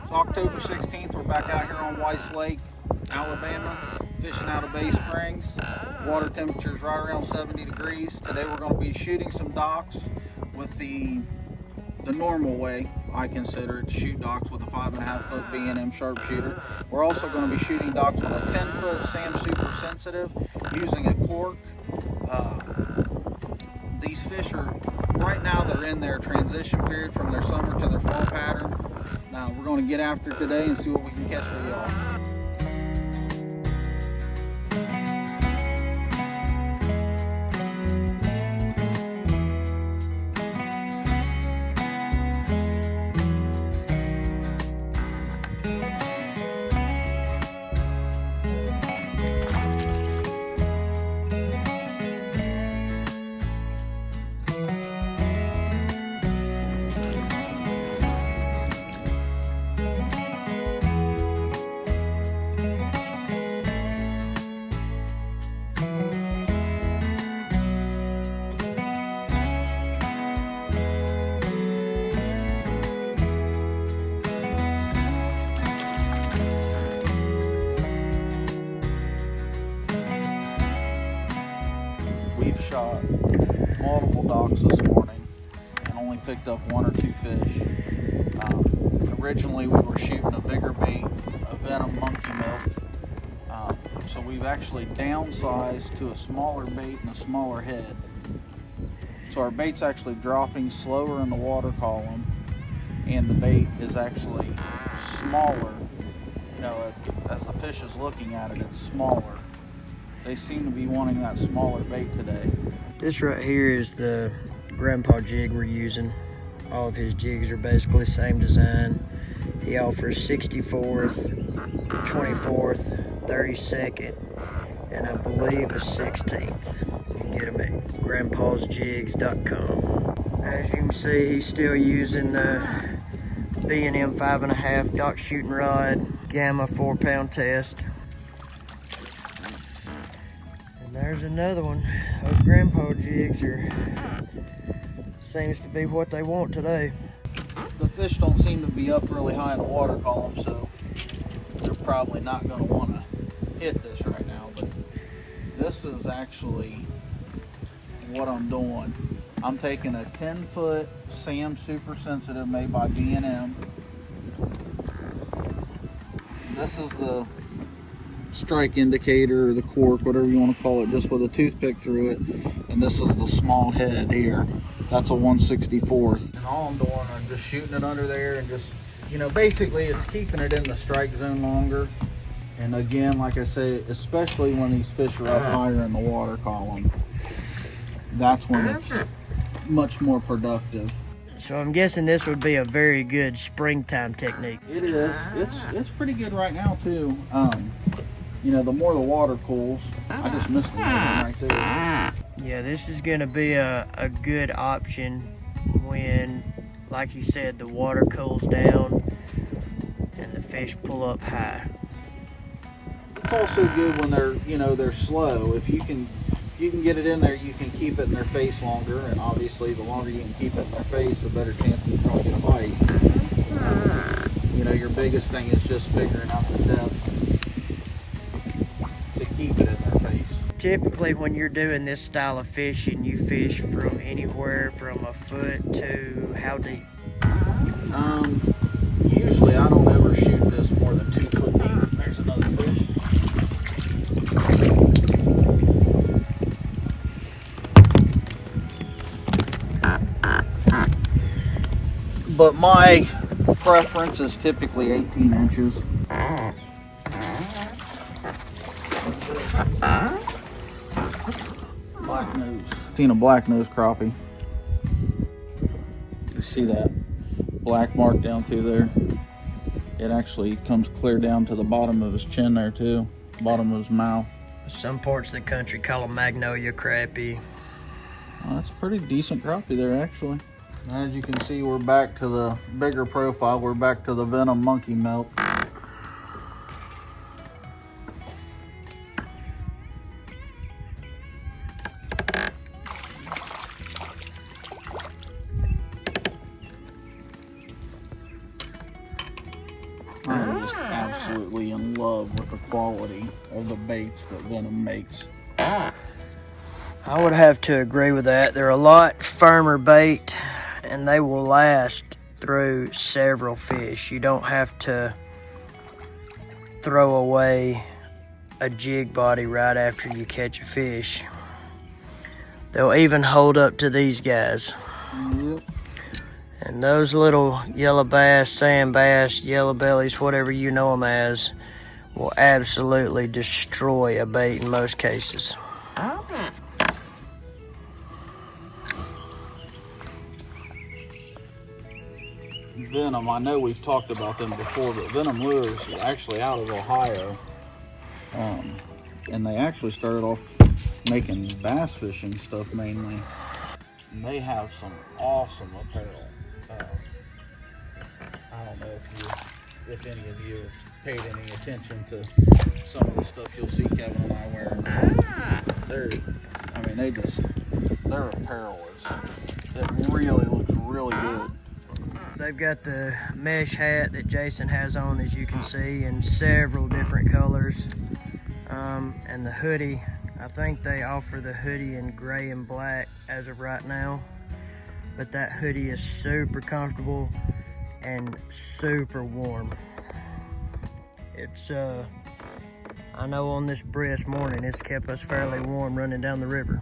It's October 16th. We're back out here on Weiss Lake, Alabama, fishing out of Bay Springs. Water temperature is right around 70 degrees. Today we're going to be shooting some docks with the normal way, I consider it, to shoot docks with a 5.5 foot B&M sharpshooter. We're also going to be shooting docks with a 10-foot Sam Super Sensitive using a cork. These fish are, right now they're in their transition period from their summer to their fall pattern. Now we're going to get after it today and see what we can catch for y'all. We've shot multiple docks this morning and only picked up 1 or 2 fish. Originally we were shooting a bigger bait, a Venom monkey milk. So we've actually downsized to a smaller bait and a smaller head. So our bait's actually dropping slower in the water column and the bait is actually smaller. You know, as the fish is looking at it, it's smaller. They seem to be wanting that smaller bait today. This right here is the grandpa jig we're using. All of his jigs are basically the same design. He offers 64th, 24th, 32nd, and I believe a 16th. You can get them at grandpasjigs.com. As you can see, he's still using the B&M 5.5 dock shooting rod, Gamma 4-pound test. There's another one. Those grandpa jigs seems to be what they want today. The fish don't seem to be up really high in the water column, so they're probably not going to want to hit this right now. But this is actually what I'm doing. I'm taking a 10-foot Sam Super Sensitive made by B&M. This is the strike indicator, or the cork, whatever you want to call it, just with a toothpick through it. And this is the small head here. That's a 1/64. And all I'm doing, I'm just shooting it under there and just, you know, basically it's keeping it in the strike zone longer. And again, like I say, especially when these fish are up higher in the water column, that's when it's much more productive. So I'm guessing this would be a very good springtime technique. It is. It's pretty good right now too. You know, the more the water cools, I just missed the one right there. Yeah, this is going to be a good option when, like you said, the water cools down and the fish pull up high. It's also good when they're, you know, they're slow. If you can get it in there, you can keep it in their face longer, and obviously the longer you can keep it in their face, the better chance it's going to bite. You know, your biggest thing is just figuring out the depth to keep it in their face. Typically when you're doing this style of fishing, you fish from anywhere from a foot to how deep? Usually I don't ever shoot this more than 2 foot deep. There's another fish. But my preference is typically 18 inches. Black nose. Seen a black nose crappie. You see that black mark down through there? It actually comes clear down to the bottom of his chin there too, bottom of his mouth. Some parts of the country call them magnolia crappie. Well, that's a pretty decent crappie there actually. As you can see, we're back to the bigger profile. We're back to the Venom monkey milk. I'm just absolutely in love with the quality of the baits that Venom makes. I would have to agree with that. They're a lot firmer bait, and they will last through several fish. You don't have to throw away a jig body right after you catch a fish. They'll even hold up to these guys. Yep. And those little yellow bass, sand bass, yellow bellies, whatever you know them as, will absolutely destroy a bait in most cases. Venom, I know we've talked about them before, but Venom Lures is actually out of Ohio. And they actually started off making bass fishing stuff mainly. And they have some awesome apparel. I don't know if any of you have paid any attention to some of the stuff you'll see Kevin and I wearing. Their apparel it really looks really good. They've got the mesh hat that Jason has on, as you can see, in several different colors. And the hoodie, I think they offer the hoodie in gray and black as of right now. But that hoodie is super comfortable and super warm. It's, I know on this brisk morning, it's kept us fairly warm running down the river.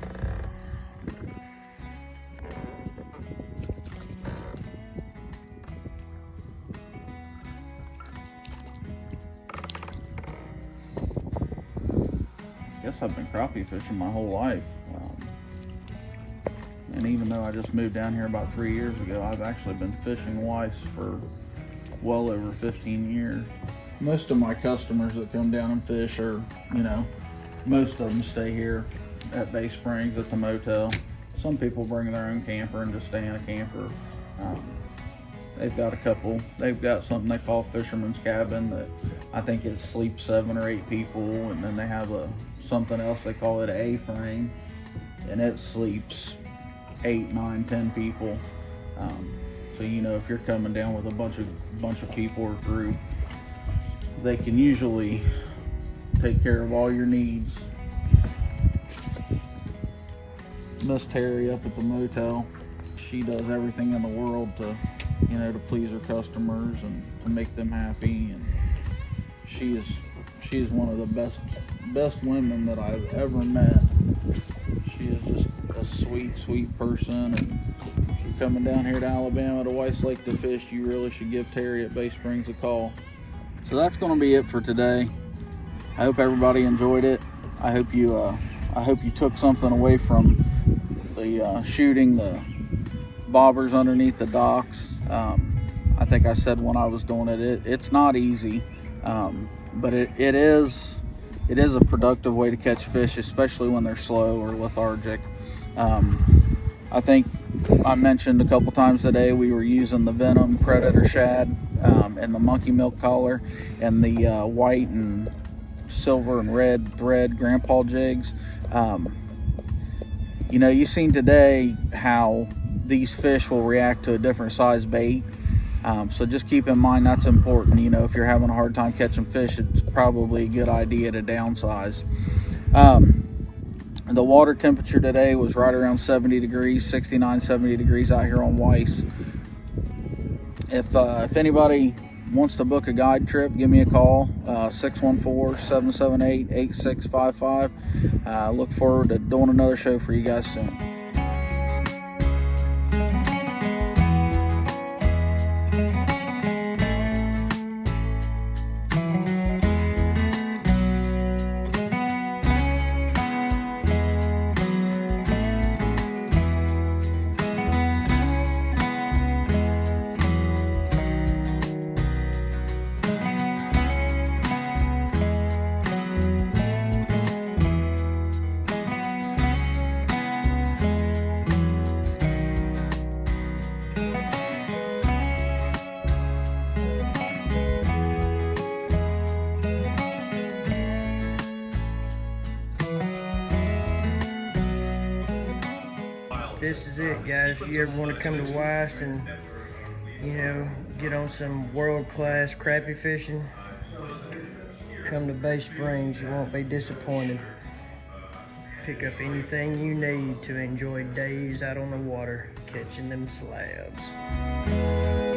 I guess I've been crappie fishing my whole life. And even though I just moved down here about 3 years ago, I've actually been fishing Weiss for well over 15 years. Most of my customers that come down and fish are, most of them stay here at Bay Springs at the motel. Some people bring their own camper and just stay in a camper. They've got something they call Fisherman's Cabin that I think it sleeps 7 or 8 people, and then they have something else, they call it A-frame, and it sleeps 8, 9, 10 people. So if you're coming down with a bunch of people or group, they can usually take care of all your needs. Miss Terry up at the motel, she does everything in the world to please her customers and to make them happy, and she is one of the best women that I've ever met. She is just a sweet person, and if you're coming down here to Alabama to Weiss Lake to fish, you really should give Terry at Bay Springs a call. So that's going to be it for today. I hope everybody enjoyed it. I hope you took something away from the shooting the bobbers underneath the docks. I think I said when I was doing it's not easy, but it is a productive way to catch fish, especially when they're slow or lethargic. I think I mentioned a couple times today we were using the Venom Predator Shad and the Monkey Milk Collar and the white and silver and red thread grandpa jigs. You've seen today how these fish will react to a different size bait. So just keep in mind that's important. If you're having a hard time catching fish, it's probably a good idea to downsize. The water temperature today was right around 70 degrees, 69, 70 degrees out here on Weiss. If anybody wants to book a guide trip, give me a call, 614-778-8655. Look forward to doing another show for you guys soon. This is it, guys. If you ever want to come to Weiss and get on some world-class crappie fishing, come to Bay Springs. You won't be disappointed. Pick up anything you need to enjoy days out on the water catching them slabs.